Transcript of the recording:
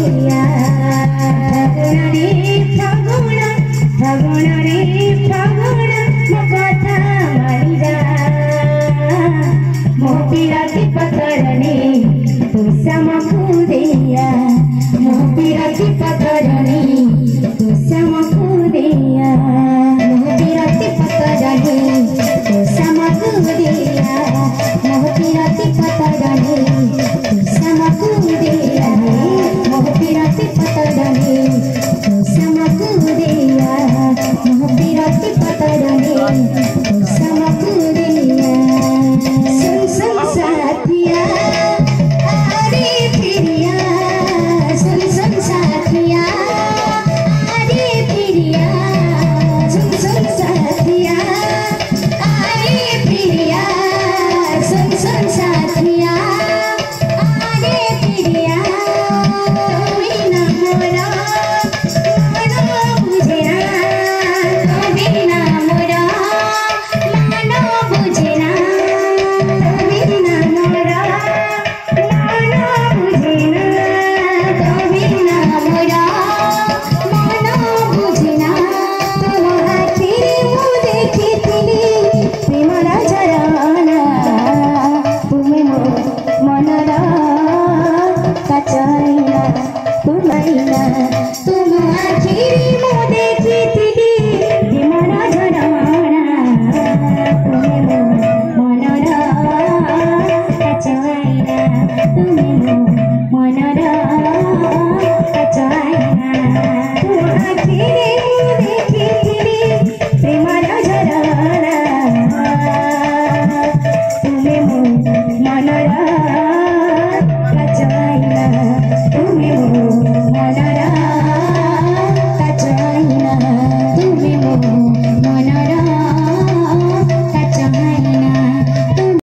दिया फागुन रे फागुन मो कथा मारी जा मो पिराती पतरणी तू श्यामकु दिया मो पिराती पतरणी तू श्यामकु दिया मो पिराती पतरणी तू श्यामकु दिया मो पिराती पतरणी तू श्यामकु दिया मो पिराती पतरणी तू श्यामकु दिया मो पिराती पतरणी तू श्यामकु दिया सुन सुन साथिया अरे प्रिया सुन सुन साथिया अरे प्रिया सुन सुन साथिया अरे प्रिया सुन सुन साथिया अरे प्रिया बिना मोरा मानो बुझेना बिना मोरा मानो बुझेना बिना मोरा मानो बुझेना बिना मोरा मानो बुझेना तुम्हारे मुँह देखी थी प्रेमरा जराना तुम्हें मनरा कचाइना तुम्हारी तुम आखिरी